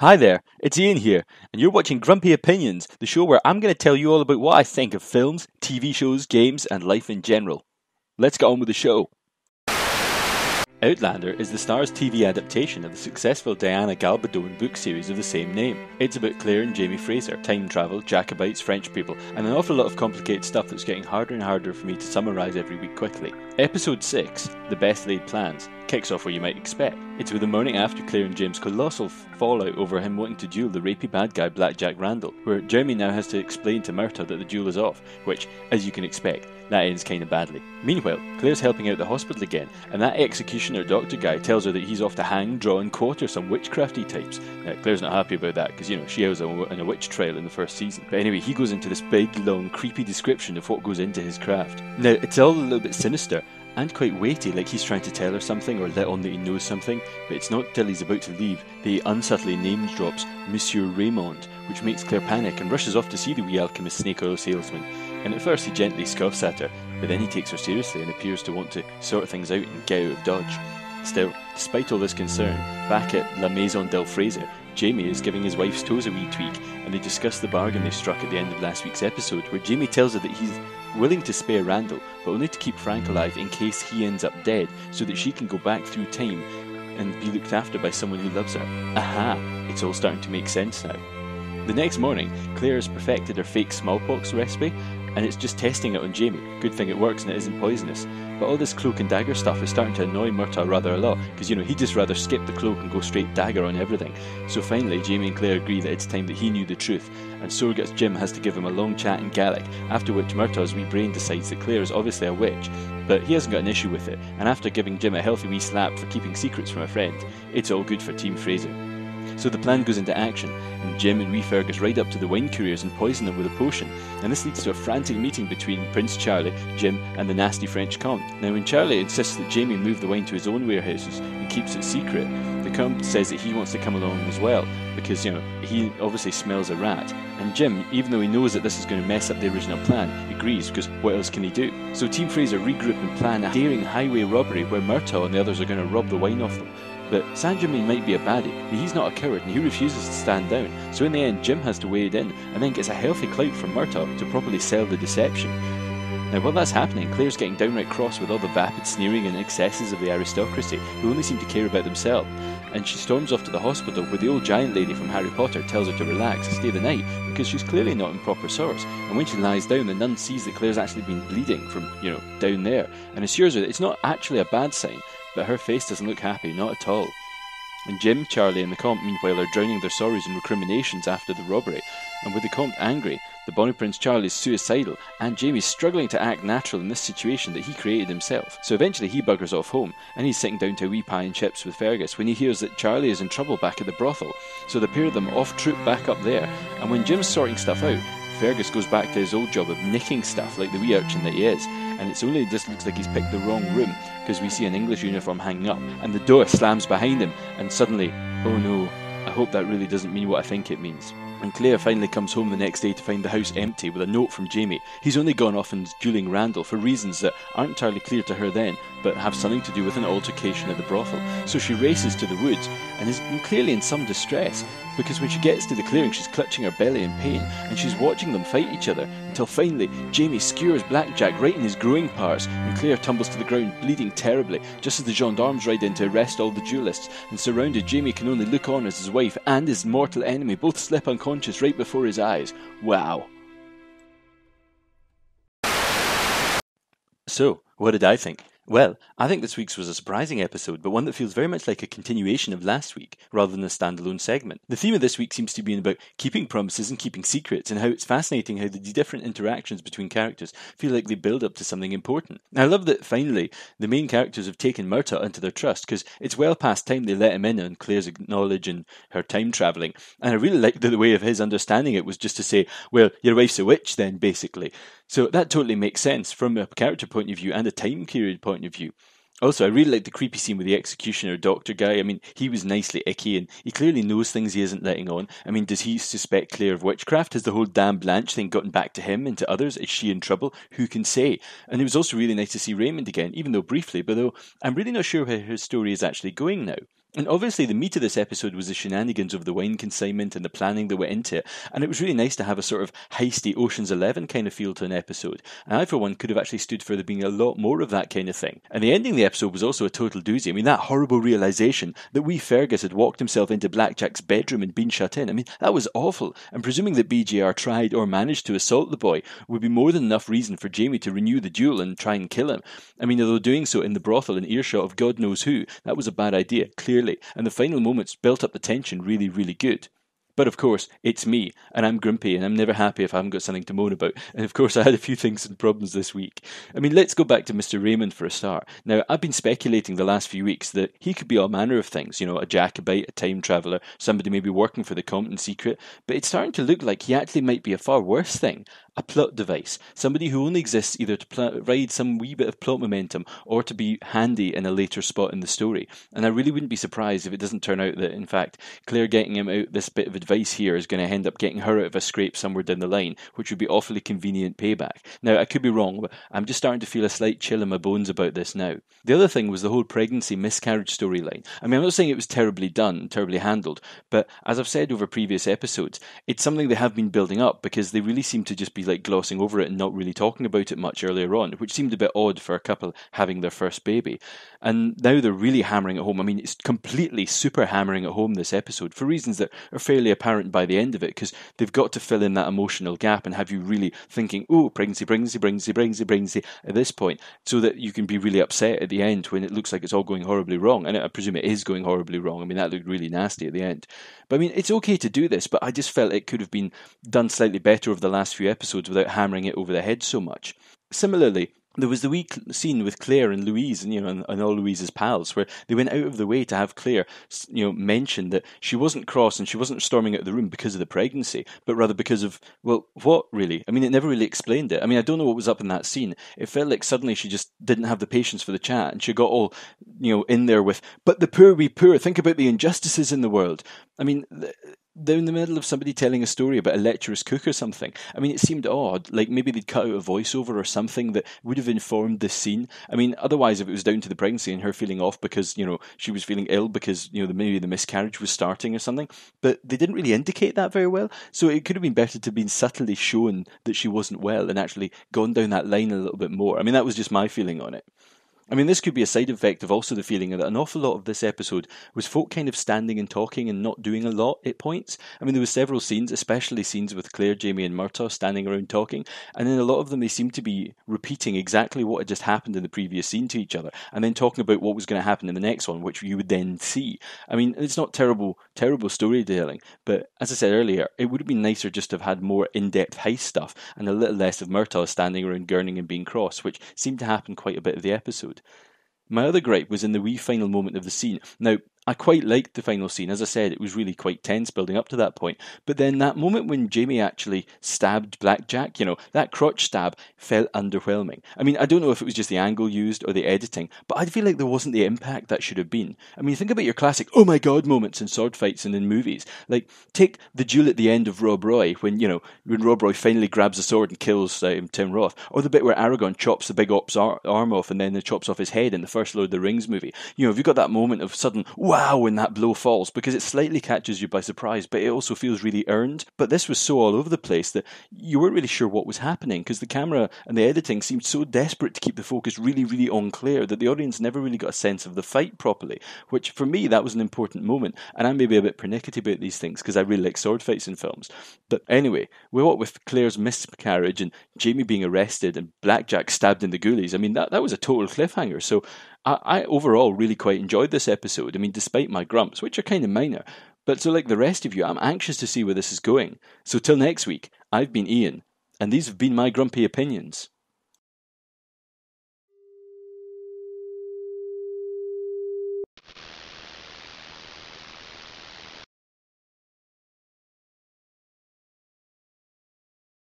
Hi there, it's Ian here, and you're watching Grumpy Opinions, the show where I'm going to tell you all about what I think of films, TV shows, games, and life in general. Let's get on with the show. Outlander is the Star's TV adaptation of the successful Diana Gabaldon book series of the same name. It's about Claire and Jamie Fraser, time travel, Jacobites, French people, and an awful lot of complicated stuff that's getting harder and harder for me to summarise every week quickly. Episode 6, The Best Laid Plans, kicks off where you might expect. It's with the morning after Claire and Jim's colossal fallout over him wanting to duel the rapey bad guy Blackjack Randall, where Jeremy now has to explain to Myrta that the duel is off, which, as you can expect, that ends kinda badly. Meanwhile, Claire's helping out the hospital again, and that executioner doctor guy tells her that he's off to hang, draw and quarter some witchcrafty types. Now, Claire's not happy about that, because, she was in a witch trial in the first season. But anyway, he goes into this big, long, creepy description of what goes into his craft. Now, it's all a little bit sinister, and quite weighty, like he's trying to tell her something or let on that he knows something, but it's not till he's about to leave that he unsubtly name drops Monsieur Raymond, which makes Claire panic and rushes off to see the wee alchemist snake oil salesman. And at first he gently scoffs at her, but then he takes her seriously and appears to want to sort things out and get out of Dodge. Still, despite all this concern, back at La Maison del Fraser, Jamie is giving his wife's toes a wee tweak, and they discuss the bargain they struck at the end of last week's episode, where Jamie tells her that he's willing to spare Randall, but only to keep Frank alive in case he ends up dead, so that she can go back through time and be looked after by someone who loves her. Aha! It's all starting to make sense now. The next morning, Claire has perfected her fake smallpox recipe, and it's just testing it on Jamie. Good thing it works and it isn't poisonous. But all this cloak and dagger stuff is starting to annoy Myrta rather a lot, because he'd just rather skip the cloak and go straight dagger on everything. So finally, Jamie and Claire agree that it's time that he knew the truth, and Surrogate's Jim has to give him a long chat in Gaelic, after which Myrta's wee brain decides that Claire is obviously a witch, but he hasn't got an issue with it, and after giving Jim a healthy wee slap for keeping secrets from a friend, it's all good for Team Fraser. So the plan goes into action, and Jim and wee Fergus ride up to the wine couriers and poison them with a potion, and this leads to a frantic meeting between Prince Charlie, Jim, and the nasty French Comte. Now when Charlie insists that Jamie move the wine to his own warehouses and keeps it secret, the Comte says that he wants to come along as well, because, he obviously smells a rat, and Jim, even though he knows that this is going to mess up the original plan, agrees, because what else can he do? So Team Fraser regroup and plan a daring highway robbery where Myrta and the others are going to rob the wine off them. But Saint-Germain might be a baddie, but he's not a coward and he refuses to stand down, so in the end Jim has to wade in and then gets a healthy clout from Myrta to properly sell the deception. Now while that's happening, Claire's getting downright cross with all the vapid sneering and excesses of the aristocracy, who only seem to care about themselves, and she storms off to the hospital where the old giant lady from Harry Potter tells her to relax and stay the night because she's clearly not in proper source, and when she lies down the nun sees that Claire's actually been bleeding from, down there, and assures her that it's not actually a bad sign, but her face doesn't look happy, not at all. And Jim, Charlie and the Comte meanwhile are drowning their sorrows in recriminations after the robbery, and with the Comte angry, the Bonnie Prince Charlie is suicidal, and Jamie's struggling to act natural in this situation that he created himself. So eventually he buggers off home, and he's sitting down to a wee pie and chips with Fergus when he hears that Charlie is in trouble back at the brothel, so the pair of them off-troop back up there, and when Jim's sorting stuff out, Fergus goes back to his old job of nicking stuff like the wee urchin that he is, and it's only just looks like he's picked the wrong room, because we see an English uniform hanging up, and the door slams behind him, and suddenly, oh no, I hope that really doesn't mean what I think it means. And Claire finally comes home the next day to find the house empty with a note from Jamie. He's only gone off and is dueling Randall for reasons that aren't entirely clear to her then, but have something to do with an altercation at the brothel. So she races to the woods and is clearly in some distress, because when she gets to the clearing she's clutching her belly in pain and she's watching them fight each other until finally Jamie skewers Blackjack right in his growing parts and Claire tumbles to the ground bleeding terribly just as the gendarmes ride in to arrest all the duelists, and surrounded Jamie can only look on as his wife and his mortal enemy both slip unconscious right before his eyes. Wow. So, what did I think? Well, I think this week's was a surprising episode, but one that feels very much like a continuation of last week, rather than a standalone segment. The theme of this week seems to be about keeping promises and keeping secrets, and how it's fascinating how the different interactions between characters feel like they build up to something important. I love that, finally, the main characters have taken Myrta into their trust, because it's well past time they let him in on Claire's knowledge and her time travelling, and I really liked the way of his understanding it was just to say, well, your wife's a witch then, basically. So that totally makes sense from a character point of view and a time period point of view. Also, I really liked the creepy scene with the executioner doctor guy. I mean, he was nicely icky and he clearly knows things he isn't letting on. I mean, does he suspect Claire of witchcraft? Has the whole damn Blanche thing gotten back to him and to others? Is she in trouble? Who can say? And it was also really nice to see Raymond again, even though briefly, but though I'm really not sure where his story is actually going now. And obviously, the meat of this episode was the shenanigans of the wine consignment and the planning that went into it. And it was really nice to have a sort of heisty Ocean's 11 kind of feel to an episode. And I, for one, could have actually stood for there being a lot more of that kind of thing. And the ending of the episode was also a total doozy. I mean, that horrible realization that wee Fergus had walked himself into Blackjack's bedroom and been shut in. I mean, that was awful. And presuming that BJR tried or managed to assault the boy would be more than enough reason for Jamie to renew the duel and try and kill him. I mean, although doing so in the brothel in earshot of God knows who, that was a bad idea, clearly. And the final moments built up the tension really, really good. But of course, it's me, and I'm grumpy, and I'm never happy if I haven't got something to moan about. And of course, I had a few things and problems this week. I mean, let's go back to Mr. Raymond for a start. Now, I've been speculating the last few weeks that he could be all manner of things, a Jacobite, a time traveller, somebody maybe working for the Compton Secret, but it's starting to look like he actually might be a far worse thing. A plot device. Somebody who only exists either to ride some wee bit of plot momentum or to be handy in a later spot in the story. And I really wouldn't be surprised if it doesn't turn out that, in fact, Claire getting him out this bit of advice here is going to end up getting her out of a scrape somewhere down the line, which would be awfully convenient payback. Now, I could be wrong, but I'm just starting to feel a slight chill in my bones about this now. The other thing was the whole pregnancy miscarriage storyline. I mean, I'm not saying it was terribly done, terribly handled, but as I've said over previous episodes, it's something they have been building up because they really seem to just be like glossing over it and not really talking about it much earlier on, which seemed a bit odd for a couple having their first baby. And now they're really hammering it home. I mean, it's completely super hammering it home this episode for reasons that are fairly apparent by the end of it, because they've got to fill in that emotional gap and have you really thinking, oh, pregnancy at this point, so that you can be really upset at the end when it looks like it's all going horribly wrong. And I presume it is going horribly wrong. I mean, that looked really nasty at the end. But I mean, it's okay to do this, but I just felt it could have been done slightly better over the last few episodes without hammering it over the head so much. Similarly, there was the wee scene with Claire and Louise and all Louise's pals where they went out of the way to have Claire mention that she wasn't cross and she wasn't storming out of the room because of the pregnancy, but rather because of, well, what really? I mean, it never really explained it. I mean, I don't know what was up in that scene. It felt like suddenly she just didn't have the patience for the chat and she got all, in there with, but the poor we poor, think about the injustices in the world. I mean, they're in the middle of somebody telling a story about a lecherous cook or something. I mean, it seemed odd, like maybe they'd cut out a voiceover or something that would have informed this scene. I mean, otherwise, if it was down to the pregnancy and her feeling off because, she was feeling ill because, maybe the miscarriage was starting or something, but they didn't really indicate that very well, so it could have been better to have been subtly shown that she wasn't well and actually gone down that line a little bit more. I mean, that was just my feeling on it. I mean, this could be a side effect of also the feeling that an awful lot of this episode was folk kind of standing and talking and not doing a lot at points. I mean, there were several scenes, especially scenes with Claire, Jamie and Murtaugh standing around talking, and in a lot of them they seemed to be repeating exactly what had just happened in the previous scene to each other, and then talking about what was going to happen in the next one, which you would then see. I mean, it's not terrible storytelling, but as I said earlier, it would have been nicer just to have had more in-depth heist stuff and a little less of Murtaugh standing around gurning and being cross, which seemed to happen quite a bit of the episode. My other gripe was in the wee final moment of the scene. Now, I quite liked the final scene. As I said, it was really quite tense building up to that point. But then that moment when Jamie actually stabbed Blackjack, that crotch stab felt underwhelming. I mean, I don't know if it was just the angle used or the editing, but I feel like there wasn't the impact that should have been. I mean, think about your classic, oh my god moments in sword fights and in movies. Like, take the duel at the end of Rob Roy, when Rob Roy finally grabs a sword and kills Tim Roth, or the bit where Aragorn chops the big op's arm off and then it chops off his head in the first Lord of the Rings movie. Have you got that moment of sudden, wow, when that blow falls, because it slightly catches you by surprise, but it also feels really earned. But this was so all over the place that you weren't really sure what was happening, because the camera and the editing seemed so desperate to keep the focus really, really on Claire that the audience never really got a sense of the fight properly, which for me, that was an important moment. And I'm maybe a bit pernickety about these things, because I really like sword fights in films. But anyway, with Claire's miscarriage and Jamie being arrested and Blackjack stabbed in the ghoulies, I mean, that was a total cliffhanger. So I overall really quite enjoyed this episode. I mean, despite my grumps, which are kind of minor. But so like the rest of you, I'm anxious to see where this is going. So till next week, I've been Ian, and these have been my grumpy opinions.